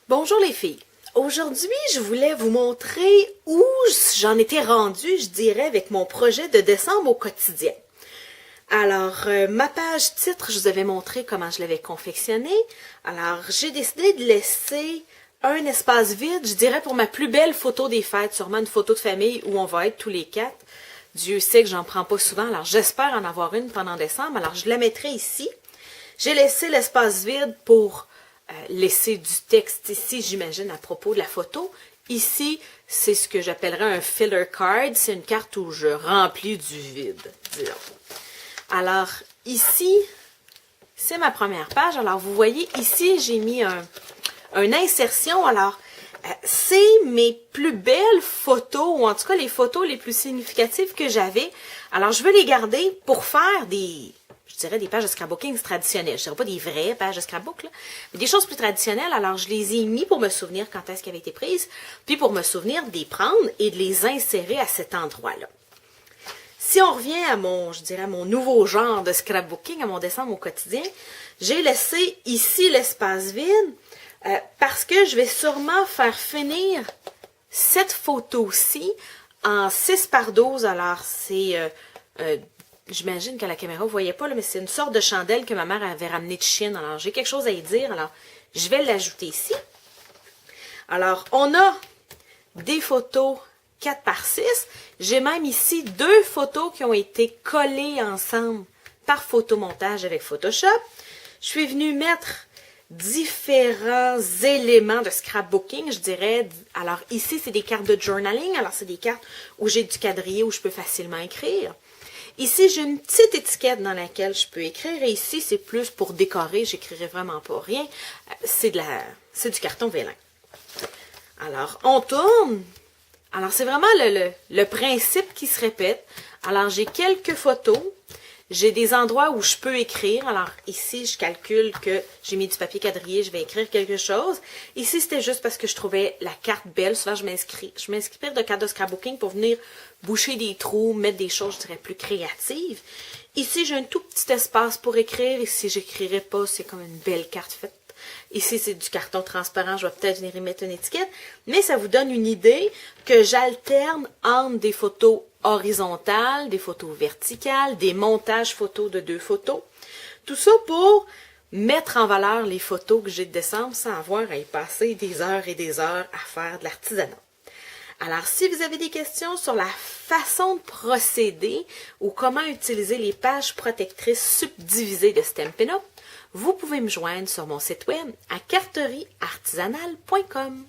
Bonjour les filles. Aujourd'hui, je voulais vous montrer où j'en étais rendue, je dirais, avec mon projet de décembre au quotidien. Alors, ma page titre, je vous avais montré comment je l'avais confectionnée. Alors, j'ai décidé de laisser un espace vide, je dirais, pour ma plus belle photo des fêtes, sûrement une photo de famille où on va être tous les quatre. Dieu sait que j'en prends pas souvent, alors j'espère en avoir une pendant décembre. Alors, je la mettrai ici. J'ai laissé l'espace vide pour laisser du texte ici, j'imagine, à propos de la photo. Ici, c'est ce que j'appellerais un filler card. C'est une carte où je remplis du vide, disons. Alors, ici, c'est ma première page. Alors, vous voyez, ici, j'ai mis une insertion. Alors, c'est mes plus belles photos, ou en tout cas, les photos les plus significatives que j'avais. Alors, je veux les garder pour faire je dirais des pages de scrapbooking traditionnelles. Je ne dirais pas des vraies pages de scrapbook, là, mais des choses plus traditionnelles. Alors, je les ai mis pour me souvenir quand est-ce qu'elles avaient été prises, puis pour me souvenir de les prendre et de les insérer à cet endroit-là. Si on revient à mon nouveau genre de scrapbooking, à mon décembre au quotidien, j'ai laissé ici l'espace vide parce que je vais sûrement faire finir cette photo-ci en 6 par 12. Alors, c'est... j'imagine qu'à la caméra, vous ne voyez pas, là, mais c'est une sorte de chandelle que ma mère avait ramenée de Chine. Alors, j'ai quelque chose à y dire. Alors, je vais l'ajouter ici. Alors, on a des photos 4 par 6. J'ai même ici 2 photos qui ont été collées ensemble par photomontage avec Photoshop. Je suis venue mettre différents éléments de scrapbooking, je dirais. Alors, ici, c'est des cartes de journaling. Alors, c'est des cartes où j'ai du quadrillé, où je peux facilement écrire. Ici, j'ai une petite étiquette dans laquelle je peux écrire. Et ici, c'est plus pour décorer. J'écrirai vraiment pas rien. C'est du carton vélin. Alors, on tourne. Alors, c'est vraiment le principe qui se répète. Alors, j'ai quelques photos. J'ai des endroits où je peux écrire. Alors, ici, je calcule que j'ai mis du papier quadrillé, je vais écrire quelque chose. Ici, c'était juste parce que je trouvais la carte belle. Souvent, je m'inspire de cartes de scrapbooking pour venir boucher des trous, mettre des choses, je dirais, plus créatives. Ici, j'ai un tout petit espace pour écrire. Ici, j'écrirai pas. C'est comme une belle carte faite. Ici, c'est du carton transparent. Je vais peut-être venir y mettre une étiquette. Mais ça vous donne une idée que j'alterne entre des photos horizontales, des photos verticales, des montages photos de 2 photos. Tout ça pour mettre en valeur les photos que j'ai de décembre sans avoir à y passer des heures et des heures à faire de l'artisanat. Alors, si vous avez des questions sur la façon de procéder ou comment utiliser les pages protectrices subdivisées de Stampin' Up!, vous pouvez me joindre sur mon site web à carterieartisanale.com.